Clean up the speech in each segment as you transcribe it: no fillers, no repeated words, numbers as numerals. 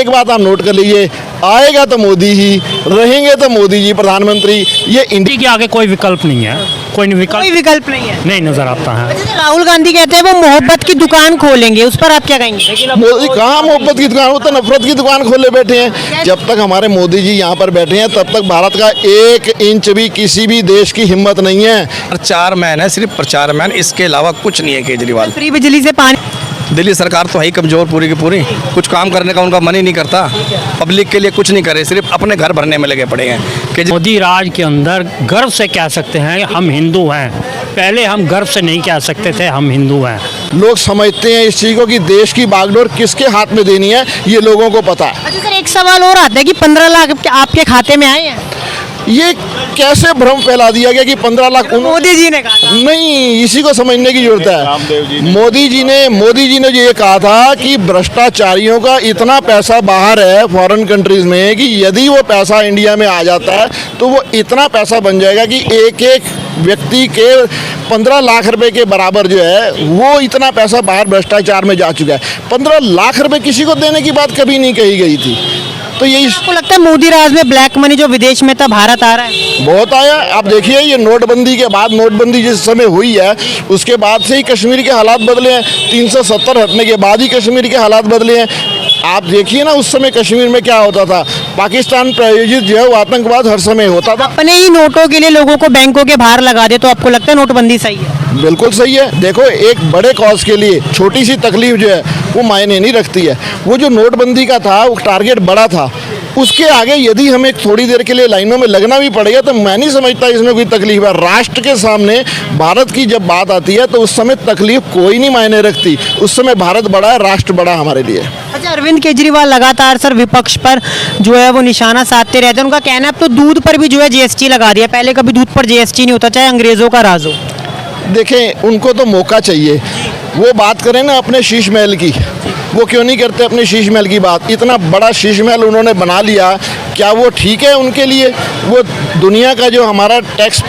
एक बात आप नोट कर लीजिए, आएगा तो मोदी ही, रहेंगे तो मोदी जी प्रधानमंत्री। ये मोदी के आगे कोई विकल्प नहीं है, कोई कोई विकल्प विकल्प नहीं है। नहीं नजर आता है। जैसे राहुल गांधी कहते हैं वो मोहब्बत की दुकान खोलेंगे, उस पर आप क्या कहेंगे? मोदी कहाँ मोहब्बत की दुकान, वो तो नफरत की दुकान खोले बैठे हैं। जब तक हमारे मोदी जी यहाँ पर बैठे हैं तब तक भारत का 1 इंच भी किसी भी देश की हिम्मत नहीं है। प्रचार मैन है, सिर्फ प्रचार मैन, इसके अलावा कुछ नहीं है केजरीवाल। फ्री बिजली से पानी, दिल्ली सरकार तो है ही कमजोर पूरी की पूरी, कुछ काम करने का उनका मन ही नहीं करता। पब्लिक के लिए कुछ नहीं करे, सिर्फ अपने घर भरने में लगे पड़े हैं। मोदी राज के अंदर गर्व से कह सकते हैं हम हिंदू हैं, पहले हम गर्व से नहीं कह सकते थे हम हिंदू हैं। लोग समझते हैं इस चीज़ को कि देश की बागडोर किसके हाथ में देनी है, ये लोगों को पता है। अच्छा सर, एक सवाल और आता है कि 15 लाख आपके खाते में आए हैं? ये कैसे भ्रम फैला दिया गया कि 15 लाख मोदी जी ने कहा था। नहीं, इसी को समझने की जरूरत है। मोदी जी ने जो ये कहा था कि भ्रष्टाचारियों का इतना पैसा बाहर है फॉरेन कंट्रीज में कि यदि वो पैसा इंडिया में आ जाता है तो वो इतना पैसा बन जाएगा कि एक एक व्यक्ति के 15 लाख रुपए के बराबर जो है वो इतना पैसा बाहर भ्रष्टाचार में जा चुका है। 15 लाख रुपए किसी को देने की बात कभी नहीं कही गई थी। तो यही आपको लगता है मोदी राज में ब्लैक मनी जो विदेश में था भारत आ रहा है? बहुत आया। आप देखिए ये नोटबंदी के बाद, नोटबंदी जिस समय हुई है उसके बाद से ही कश्मीर के हालात बदले हैं। 370 हटने के बाद ही कश्मीर के हालात बदले हैं। आप देखिए ना उस समय कश्मीर में क्या होता था, पाकिस्तान प्रायोजित जो है वो आतंकवाद हर समय होता था। अपने ही नोटों के लिए लोगों को बैंकों के बाहर लगा दे, तो आपको लगता है नोटबंदी सही है? बिल्कुल सही है। देखो एक बड़े कॉज के लिए छोटी सी तकलीफ जो है वो मायने नहीं रखती है। वो जो नोटबंदी का था वो टारगेट बड़ा था, उसके आगे यदि हमें थोड़ी देर के लिए लाइनों में लगना भी पड़ेगा तो मैं नहीं समझता इसमें कोई तकलीफ है। राष्ट्र के सामने भारत की जब बात आती है तो उस समय तकलीफ कोई नहीं मायने रखती। उस समय भारत बड़ा है, राष्ट्र बड़ा हमारे लिए। अच्छा, अरविंद केजरीवाल लगातार सर विपक्ष पर जो है वो निशाना साधते रहते हैं। उनका कहना है अब तो दूध पर भी जो है जीएसटी लगा दिया, पहले कभी दूध पर जीएसटी नहीं होता, चाहे अंग्रेजों का राज हो। देखें उनको तो मौका चाहिए, वो बात करें ना अपने शीश महल की, वो क्यों नहीं करते अपने शीश महल की बात। इतना बड़ा शीश महल उन्होंने बना लिया, क्या वो ठीक है उनके लिए? वो दुनिया का जो हमारा टैक्स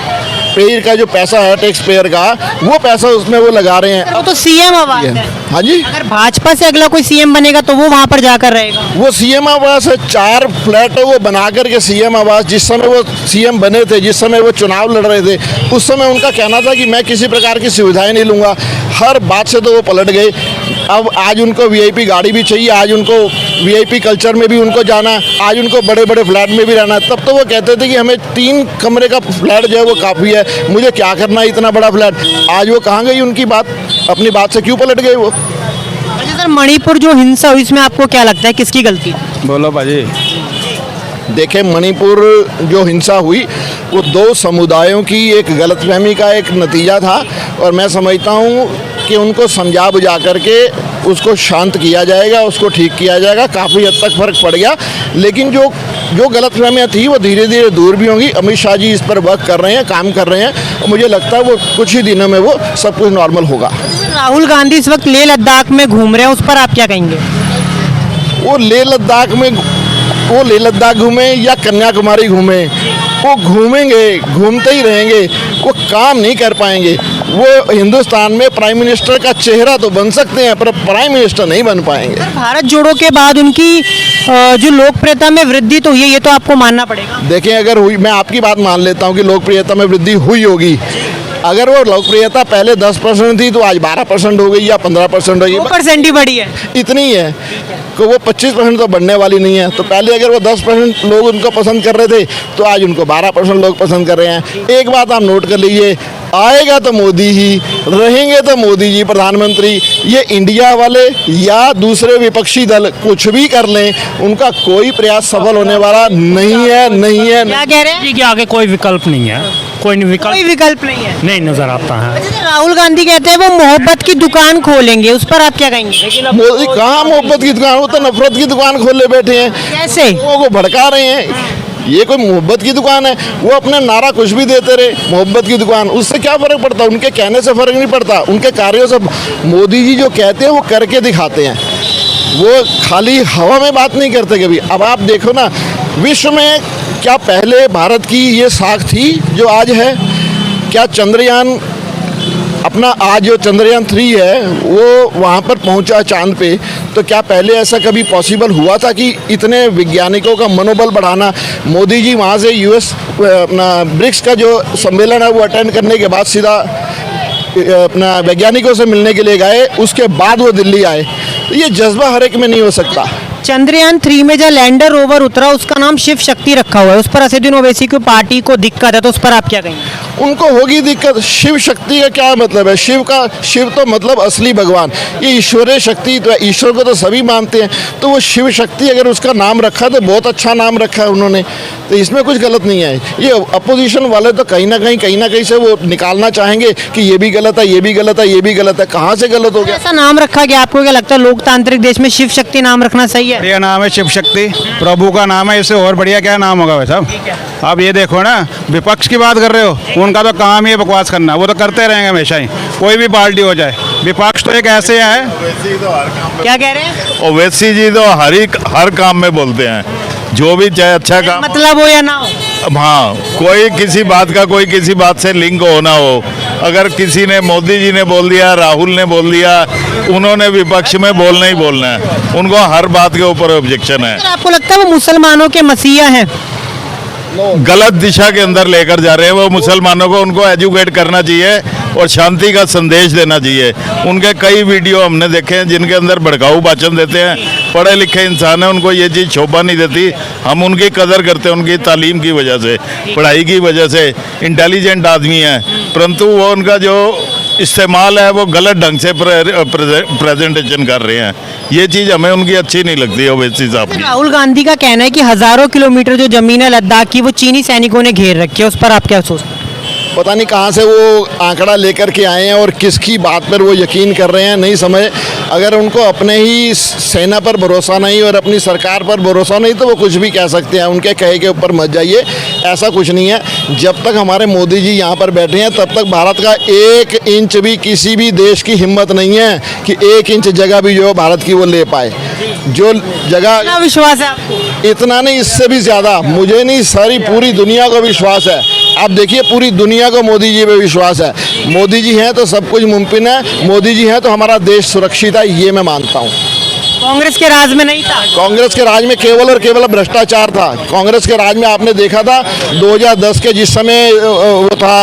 पेयर का जो पैसा है, टैक्स पेयर का, वो पैसा उसमें वो लगा रहे हैं। वो तो सीएम आवाज है। हाँ जी, अगर भाजपा से अगला कोई सीएम बनेगा तो वो वहां पर जाकर रहेगा। वो सीएम आवास है, 4 फ्लैट है वो बना करके सीएम आवास। जिस समय वो सीएम बने थे, जिस समय वो चुनाव लड़ रहे थे, उस समय उनका कहना था कि मैं किसी प्रकार की सुविधाएं नहीं लूँगा। हर बात से तो वो पलट गए। अब आज उनको वीआईपी गाड़ी भी चाहिए, आज उनको वीआईपी कल्चर में भी उनको जाना, आज उनको बड़े बड़े फ्लैट में भी रहना। तब तो वो कहते थे कि हमें 3 कमरे का फ्लैट जो है वो काफ़ी है, मुझे क्या करना है इतना बड़ा फ्लैट। आज वो कहाँ गई उनकी बात, अपनी बात से क्यों पलट गए वो? अच्छा सर, मणिपुर जो हिंसा हुई इसमें आपको क्या लगता है किसकी गलती? बोलो भाजी। देखें मणिपुर जो हिंसा हुई वो 2 समुदायों की एक गलतफहमी का एक नतीजा था और मैं समझता हूँ कि उनको समझा बुझा करके उसको शांत किया जाएगा, उसको ठीक किया जाएगा। काफ़ी हद तक फ़र्क पड़ गया, लेकिन जो गलतफहमियाँ थी वो धीरे धीरे दूर भी होंगी। अमित शाह जी इस पर वर्क कर रहे हैं, काम कर रहे हैं और मुझे लगता है वो कुछ ही दिनों में वो सब कुछ नॉर्मल होगा। राहुल गांधी इस वक्त लेह लद्दाख में घूम रहे हैं, उस पर आप क्या कहेंगे? वो लेह लद्दाख घूमे या कन्याकुमारी घूमे, वो घूमेंगे, घूमते ही रहेंगे, वो काम नहीं कर पाएंगे। वो हिंदुस्तान में प्राइम मिनिस्टर का चेहरा तो बन सकते हैं पर प्राइम मिनिस्टर नहीं बन पाएंगे। भारत जोड़ो के बाद उनकी जो लोकप्रियता में वृद्धि तो हुई है, ये तो आपको मानना पड़ेगा। देखें अगर हुई, मैं आपकी बात मान लेता हूँ कि लोकप्रियता में वृद्धि हुई होगी। अगर वो लोकप्रियता पहले 10% थी तो आज 12% हो गई या 15% हो गई, 2% ही बढ़ी है। इतनी है कि वो 25% तो बढ़ने वाली नहीं है। तो पहले अगर वो 10% लोग उनको पसंद कर रहे थे तो आज उनको 12% लोग पसंद कर रहे हैं। एक बात आप नोट कर लीजिए, आएगा तो मोदी ही, रहेंगे तो मोदी जी प्रधानमंत्री। ये इंडिया वाले या दूसरे विपक्षी दल कुछ भी कर लें, उनका कोई प्रयास सफल होने वाला नहीं है। क्या कह रहे हैं? मोदी के आगे कोई विकल्प नहीं है, कोई विकल्प नहीं है। नहीं नजर आता है। अच्छा, राहुल गांधी कहते हैं वो मोहब्बत की दुकान खोलेंगे, उस पर आप क्या कहेंगे? मोदी कहाँ मोहब्बत की दुकान, वो तो नफरत की दुकान खोले बैठे हैं। कैसे? लोगों को भड़का रहे हैं। ये कोई मोहब्बत की दुकान है? वो अपने नारा कुछ भी देते रहे, मोहब्बत की दुकान, उससे क्या फर्क पड़ता? उनके कहने से फर्क नहीं पड़ता, उनके कार्यों से। मोदी जी जो कहते हैं वो करके दिखाते हैं, वो खाली हवा में बात नहीं करते कभी। अब आप देखो ना, विश्व में क्या पहले भारत की ये साख थी जो आज है? क्या चंद्रयान अपना आज जो चंद्रयान 3 है वो वहाँ पर पहुँचा चांद पे, तो क्या पहले ऐसा कभी पॉसिबल हुआ था कि इतने वैज्ञानिकों का मनोबल बढ़ाना? मोदी जी वहाँ से यूएस अपना ब्रिक्स का जो सम्मेलन है वो अटेंड करने के बाद सीधा अपना वैज्ञानिकों से मिलने के लिए गए, उसके बाद वो दिल्ली आए। तो ये जज्बा हर एक में नहीं हो सकता। चंद्रयान 3 में जो लैंडर रोवर उतरा उसका नाम शिव शक्ति रखा हुआ है, उस पर असदुद्दीन ओवैसी की पार्टी को दिक्कत है, तो उस पर आप क्या कहेंगे? उनको होगी दिक्कत। शिव शक्ति का क्या मतलब है? शिव तो मतलब असली भगवान, ये ईश्वरीय शक्ति, तो ईश्वर को तो सभी मानते हैं, तो वो शिव शक्ति अगर उसका नाम रखा तो बहुत अच्छा नाम रखा है उन्होंने, तो इसमें कुछ गलत नहीं है। ये अपोजिशन वाले तो कहीं ना कहीं से वो निकालना चाहेंगे कि ये भी गलत है, ये भी गलत है, ये भी गलत है। कहाँ से गलत हो गया? ऐसा नाम रखा गया, आपको क्या लगता है लोकतांत्रिक देश में शिव शक्ति नाम रखना सही है? बढ़िया नाम है शिव शक्ति, प्रभु का नाम है, इससे और बढ़िया क्या नाम होगा वैसा? आप ये देखो ना, विपक्ष की बात कर रहे हो, उनका तो काम ही है बकवास करना, वो तो करते रहेंगे हमेशा ही, कोई भी पार्टी हो जाए। विपक्ष तो एक ऐसे है। क्या कह रहे हैं? ओवैसी जी तो हर काम में बोलते हैं, जो भी चाहे अच्छा काम, मतलब हो या ना हो, हाँ, कोई किसी बात से लिंक हो ना हो। अगर किसी ने, मोदी जी ने बोल दिया, राहुल ने बोल दिया, उन्होंने विपक्ष में बोलना ही बोलना है, उनको हर बात के ऊपर ऑब्जेक्शन है। आपको लगता है वो मुसलमानों के मसीहा हैं? गलत दिशा के अंदर लेकर जा रहे हैं वो मुसलमानों को, उनको एजुकेट करना चाहिए और शांति का संदेश देना चाहिए। उनके कई वीडियो हमने देखे हैं जिनके अंदर भड़काऊ भाषण देते हैं। पढ़े लिखे इंसान हैं, उनको ये चीज़ शोभा नहीं देती। हम उनकी कदर करते हैं, उनकी तालीम की वजह से, पढ़ाई की वजह से, इंटेलिजेंट आदमी हैं, परंतु वो उनका जो इस्तेमाल है वो गलत ढंग से प्रेजेंटेशन कर रहे हैं। ये चीज़ हमें उनकी अच्छी नहीं लगती ओवैसी साहब की। राहुल गांधी का कहना है कि हजारों किलोमीटर जो जमीन है लद्दाख की वो चीनी सैनिकों ने घेर रखी है, उस पर आप क्या सोचते हैं? पता नहीं कहाँ से वो आंकड़ा लेकर के आए हैं और किसकी बात पर वो यकीन कर रहे हैं, नहीं समझ। अगर उनको अपने ही सेना पर भरोसा नहीं और अपनी सरकार पर भरोसा नहीं तो वो कुछ भी कह सकते हैं, उनके कहे के ऊपर मत जाइए। ऐसा कुछ नहीं है, जब तक हमारे मोदी जी यहाँ पर बैठे हैं तब तक भारत का 1 इंच भी किसी भी देश की हिम्मत नहीं है कि 1 इंच जगह भी जो भारत की वो ले पाए। जो जगह, कितना विश्वास है आपको? इतना नहीं, इससे भी ज़्यादा, मुझे नहीं, सारी पूरी दुनिया को विश्वास है। आप देखिए, पूरी दुनिया को मोदी जी पे विश्वास है। मोदी जी हैं तो सब कुछ मुमकिन है, मोदी जी हैं तो हमारा देश सुरक्षित है, ये मैं मानता हूँ। कांग्रेस के राज में नहीं था? कांग्रेस के राज में केवल और केवल भ्रष्टाचार था। कांग्रेस के राज में आपने देखा था 2010 के जिस समय वो था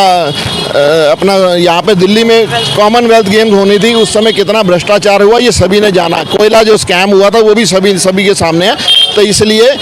अपना यहाँ पे दिल्ली में कॉमनवेल्थ गेम्स होनी थी, उस समय कितना भ्रष्टाचार हुआ ये सभी ने जाना। कोयला जो स्कैम हुआ था वो भी सभी के सामने है। तो इसलिए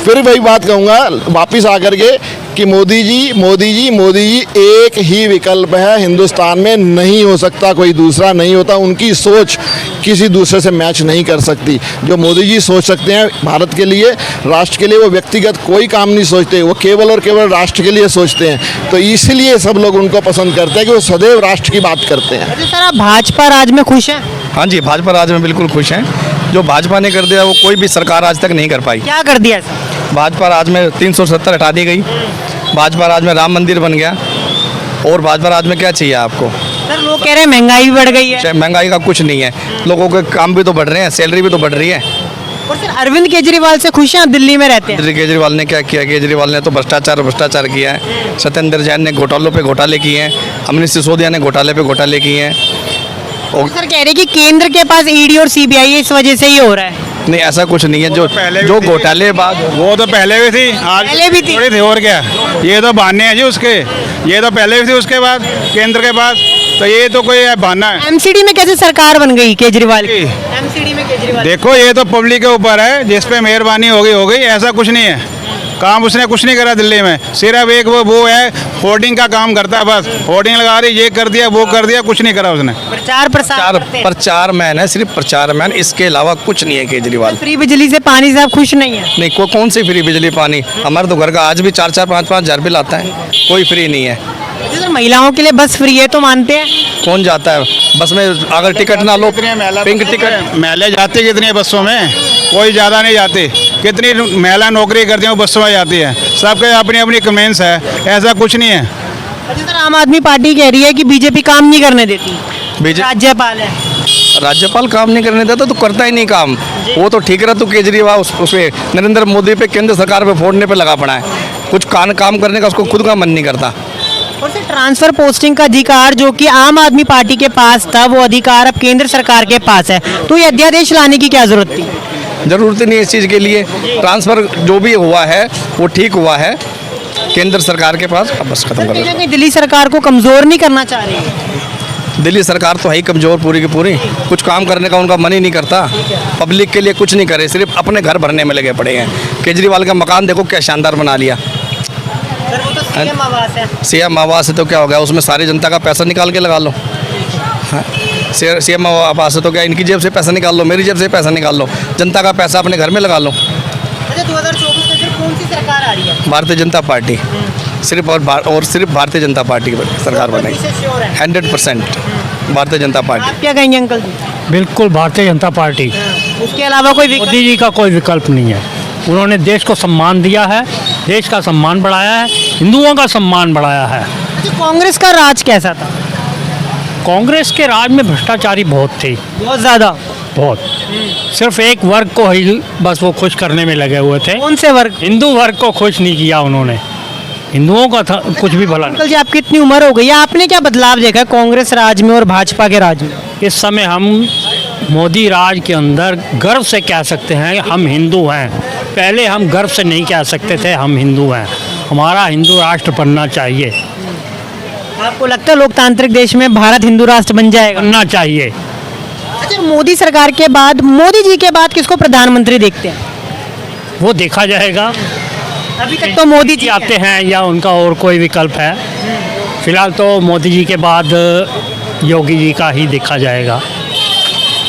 फिर वही बात कहूँगा वापिस आकर के कि मोदी जी एक ही विकल्प है हिंदुस्तान में, नहीं हो सकता कोई दूसरा, नहीं होता। उनकी सोच किसी दूसरे से मैच नहीं कर सकती। जो मोदी जी सोच सकते हैं भारत के लिए, राष्ट्र के लिए, वो व्यक्तिगत कोई काम नहीं सोचते, वो केवल और केवल राष्ट्र के लिए सोचते हैं। तो इसलिए सब लोग उनको पसंद करते हैं कि वो सदैव राष्ट्र की बात करते हैं। सर, आप भाजपा राज में खुश हैं? हाँ जी, भाजपा राज में बिल्कुल खुश हैं। जो भाजपा ने कर दिया वो कोई भी सरकार आज तक नहीं कर पाई। क्या कर दिया सर? भाजपा राज में 370 हटा दी गई, भाजपा राज में राम मंदिर बन गया, और भाजपा राज में क्या चाहिए आपको? सर, लोग कह रहे हैं महंगाई भी बढ़ गई है। महंगाई का कुछ नहीं है, लोगों के काम भी तो बढ़ रहे हैं, सैलरी भी तो बढ़ रही है। और सर, अरविंद केजरीवाल से खुश हैं? आप दिल्ली में रहते हैं। केजरीवाल ने क्या किया? केजरीवाल ने तो भ्रष्टाचार किया है। सत्येंद्र जैन ने घोटालों पे घोटाले किए हैं, अमनीश सिसोदिया ने घोटाले पे घोटाले किए हैं। और सर कह रहे हैं कि केंद्र के पास ईडी और सीबीआई इस वजह से ही हो रहा है। नहीं, ऐसा कुछ नहीं है। जो घोटालेबाज, वो तो पहले भी थी, आज पहले भी थी। थोड़ी थी, और क्या? ये तो बहाने हैं जी उसके, ये तो पहले भी थी उसके बाद केंद्र के पास, तो ये तो कोई बहाना है। एमसीडी में कैसे सरकार बन गई केजरीवाल की? जी। एमसीडी में केजरीवाल, देखो ये तो पब्लिक के ऊपर है, जिस पे मेहरबानी हो गई, ऐसा कुछ नहीं है। काम उसने कुछ नहीं करा दिल्ली में, सिर्फ एक वो है होर्डिंग का काम करता है, बस होर्डिंग लगा रही, ये कर दिया वो कर दिया, कुछ नहीं करा उसने। प्रचार प्रसार करते हैं। प्रचार मैन है, सिर्फ प्रचार मैन, इसके अलावा कुछ नहीं है केजरीवाल। फ्री बिजली से पानी से आप खुश नहीं है? नहीं, कौन सी फ्री बिजली पानी? हमारे तो घर का आज भी 4-4, 5-5 हज़ार बिल आता है, कोई फ्री नहीं है। सर, महिलाओं के लिए बस फ्री है तो मानते हैं? कौन जाता है बस में? अगर टिकट ना लो, पिंक टिकट। महिला जाती कितनी है बसों में? कोई ज़्यादा नहीं जाती। कितनी महिला नौकरी करती हैं, बसों में जाती है। सबके अपनी अपनी कमेंट्स है, ऐसा कुछ नहीं है। अच्छा सर, आम आदमी पार्टी कह रही है कि बीजेपी काम नहीं करने देती, राज्यपाल है। राज्यपाल काम नहीं करने देता तो करता ही नहीं काम। वो तो ठीक रहा, तो केजरीवाल उसपे नरेंद्र मोदी पे, केंद्र सरकार पे फोड़ने पे लगा पड़ा है। कुछ काम करने का उसको खुद का मन नहीं करता। और सर ट्रांसफर पोस्टिंग का अधिकार जो कि आम आदमी पार्टी के पास था, वो अधिकार अब केंद्र सरकार के पास है, तो ये अध्यादेश लाने की क्या जरूरत थी? ज़रूरत ही नहीं है इस चीज़ के लिए। ट्रांसफ़र जो भी हुआ है वो ठीक हुआ है केंद्र सरकार के पास। अब बस खत्म कर कहीं दो। ना कहीं दिल्ली सरकार को कमजोर नहीं करना चाह रही है? दिल्ली सरकार तो है ही कमज़ोर पूरी की पूरी, कुछ काम करने का उनका मन ही नहीं करता। पब्लिक के लिए कुछ नहीं करे, सिर्फ अपने घर भरने में लगे पड़े हैं। केजरीवाल का मकान देखो क्या शानदार बना लिया। सर वो तो सीएम आवास है। सीएम आवास है तो क्या हो गया, उसमें सारी जनता का पैसा निकाल के लगा लो। सीएम आवास है तो क्या इनकी जेब से पैसा निकाल लो, मेरी जेब से पैसा निकाल लो, जनता का पैसा अपने घर में लगा लो। अच्छा 2024 में फिर कौन सी सरकार आ रही है? भारतीय जनता पार्टी सिर्फ और सिर्फ भारतीय जनता पार्टी की सरकार बनेगी। 100% भारतीय जनता पार्टी। आप क्या कहेंगे अंकल जी? बिल्कुल भारतीय जनता पार्टी। उसके अलावा कोई विकल्प? मोदी जी का कोई विकल्प नहीं है। उन्होंने देश को सम्मान दिया है, देश का सम्मान बढ़ाया है, हिंदुओं का सम्मान बढ़ाया है। अच्छा कांग्रेस का राज कैसा था? कांग्रेस के राज में भ्रष्टाचारी बहुत थे, बहुत ज्यादा। बहुत। सिर्फ एक वर्ग को ही बस वो खुश करने में लगे हुए थे। कौन से वर्ग? हिंदू वर्ग को खुश नहीं किया उन्होंने। हिंदुओं का था कुछ भी भला नहीं। अंकल जी आपकी इतनी उम्र हो गई है, आपने क्या बदलाव देखा है कांग्रेस राज में और भाजपा के राज में? इस समय हम मोदी राज के अंदर गर्व से कह सकते हैं हम हिंदू हैं। पहले हम गर्व से नहीं कह सकते थे हम हिंदू हैं। हमारा हिंदू राष्ट्र बनना चाहिए, आपको लगता है लोकतांत्रिक देश में भारत हिंदू राष्ट्र बन जाएगा? बनना चाहिए। अच्छा मोदी सरकार के बाद, मोदी जी के बाद किसको प्रधानमंत्री देखते हैं? वो देखा जाएगा। अभी तक तो मोदी जी आते हैं या उनका और कोई विकल्प है। फिलहाल तो मोदी जी के बाद योगी जी का ही देखा जाएगा।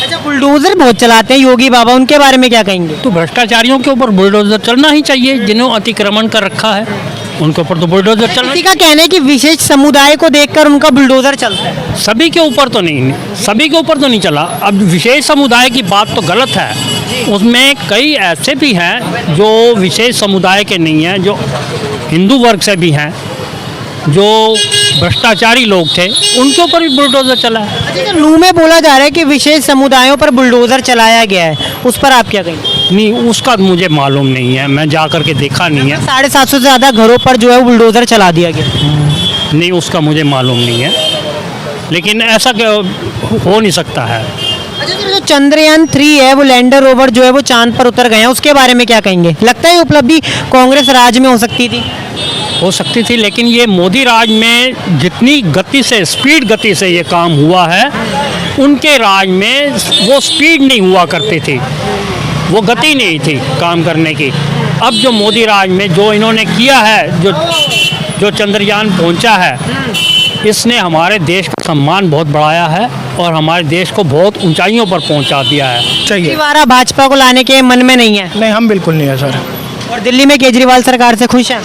अच्छा बुलडोजर बहुत चलाते हैं योगी बाबा, उनके बारे में क्या कहेंगे? तो भ्रष्टाचारियों के ऊपर बुलडोजर चलना ही चाहिए। जिन्होंने अतिक्रमण कर रखा है उनके ऊपर तो बुलडोजर चलना। किसी का कहना है कि विशेष समुदाय को देखकर उनका बुलडोजर चलता है। सभी के ऊपर तो नहीं, सभी के ऊपर तो नहीं चला। अब विशेष समुदाय की बात तो गलत है। उसमें कई ऐसे भी हैं जो विशेष समुदाय के नहीं हैं, जो हिंदू वर्ग से भी हैं, जो भ्रष्टाचारी लोग थे, उनके ऊपर भी बुलडोजर चला है। अच्छा लू में बोला जा रहा है कि विशेष समुदायों पर बुलडोजर चलाया गया है, उस पर आप क्या कहेंगे? नहीं, उसका मुझे मालूम नहीं है, मैं जा कर के देखा नहीं है। 750 से ज़्यादा घरों पर जो है वो बुलडोजर चला दिया गया। नहीं, उसका मुझे मालूम नहीं है, लेकिन ऐसा हो नहीं सकता है। अच्छा जो चंद्रयान 3 है वो लैंडर रोवर जो है वो चांद पर उतर गए हैं, उसके बारे में क्या कहेंगे? लगता है ये उपलब्धि कांग्रेस राज में हो सकती थी? हो सकती थी, लेकिन ये मोदी राज में जितनी गति से, स्पीड गति से ये काम हुआ है, उनके राज में वो स्पीड नहीं हुआ करती थी, वो गति नहीं थी काम करने की। अब जो मोदी राज में जो इन्होंने किया है, जो चंद्रयान पहुंचा है, इसने हमारे देश का सम्मान बहुत बढ़ाया है और हमारे देश को बहुत ऊंचाइयों पर पहुंचा दिया है। चाहिए। दोबारा भाजपा को लाने के मन में नहीं है? नहीं, हम बिल्कुल नहीं है सर। और दिल्ली में केजरीवाल सरकार से खुश हैं?